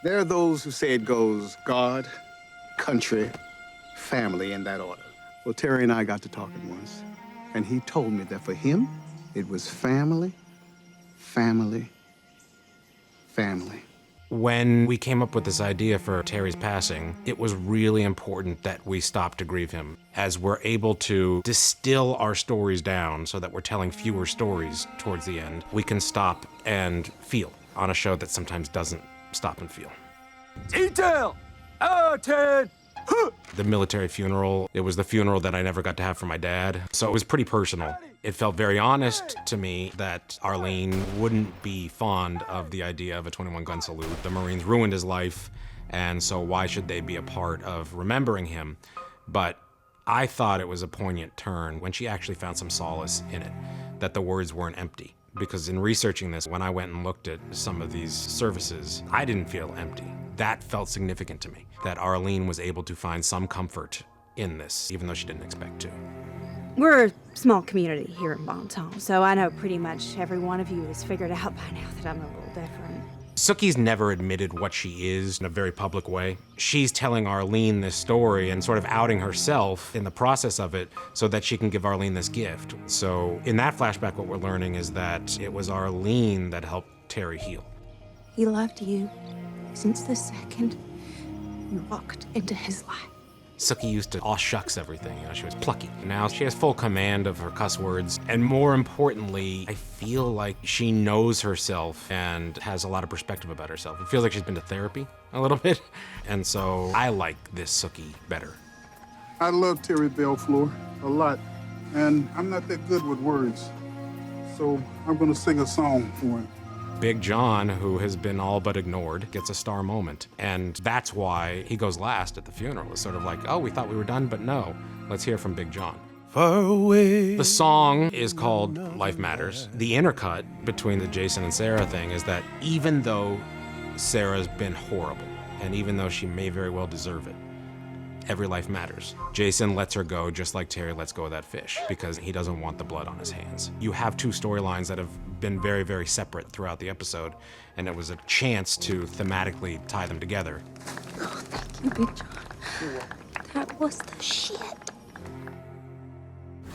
There are those who say it goes God, country, family, in that order. Well, Terry and I got to talking once, and he told me that for him, it was family, family, family. When we came up with this idea for Terry's passing, it was really important that we stop to grieve him, as we're able to distill our stories down so that we're telling fewer stories towards the end. We can stop and feel on a show that sometimes doesn't stop and feel. Detail! Attend! The military funeral, it was the funeral that I never got to have for my dad, so it was pretty personal. It felt very honest to me that Arlene wouldn't be fond of the idea of a 21-gun salute. The Marines ruined his life, and so why should they be a part of remembering him? But I thought it was a poignant turn when she actually found some solace in it, that the words weren't empty. Because in researching this, when I went and looked at some of these services, I didn't feel empty. That felt significant to me, that Arlene was able to find some comfort in this, even though she didn't expect to. We're a small community here in Bonton, so I know pretty much every one of you has figured out by now that I'm a little different. Sookie's never admitted what she is in a very public way. She's telling Arlene this story and sort of outing herself in the process of it so that she can give Arlene this gift. So in that flashback, what we're learning is that it was Arlene that helped Terry heal. He loved you since the second you walked into his life. Sookie used to aw shucks everything, she was plucky. Now she has full command of her cuss words, and more importantly, I feel like she knows herself and has a lot of perspective about herself. It feels like she's been to therapy a little bit, and so I like this Sookie better. I love Terry Belfleur a lot, and I'm not that good with words, so I'm gonna sing a song for him. Big John, who has been all but ignored, gets a star moment. And that's why he goes last at the funeral. It's sort of like, oh, we thought we were done, but no. Let's hear from Big John. Far away. The song is called Life Matters. The intercut between the Jason and Sarah thing is that even though Sarah's been horrible, and even though she may very well deserve it, every life matters. Jason lets her go just like Terry lets go of that fish because he doesn't want the blood on his hands. You have two storylines that have been very, very separate throughout the episode, and it was a chance to thematically tie them together. Oh, thank you, Big John. That was the shit.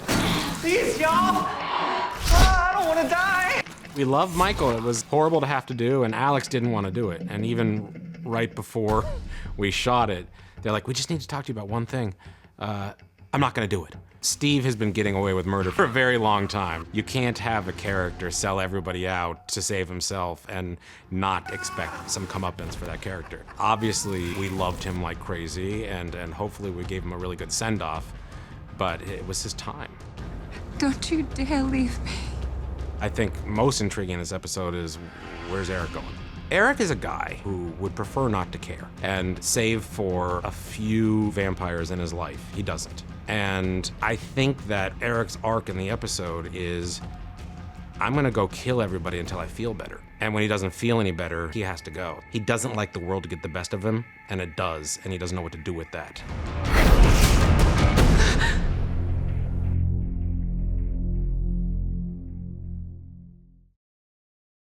Please, y'all! I don't want to die! We love Michael. It was horrible to have to do, and Alex didn't want to do it. And even right before we shot it, they're like, we just need to talk to you about one thing. I'm not gonna do it. Steve has been getting away with murder for a very long time. You can't have a character sell everybody out to save himself and not expect some comeuppance for that character. Obviously, we loved him like crazy, and hopefully we gave him a really good send-off, but it was his time. Don't you dare leave me. I think most intriguing in this episode is, where's Eric going? Eric is a guy who would prefer not to care, and save for a few vampires in his life, he doesn't. And I think that Eric's arc in the episode is, I'm gonna go kill everybody until I feel better. And when he doesn't feel any better, he has to go. He doesn't like the world to get the best of him, and it does, and he doesn't know what to do with that.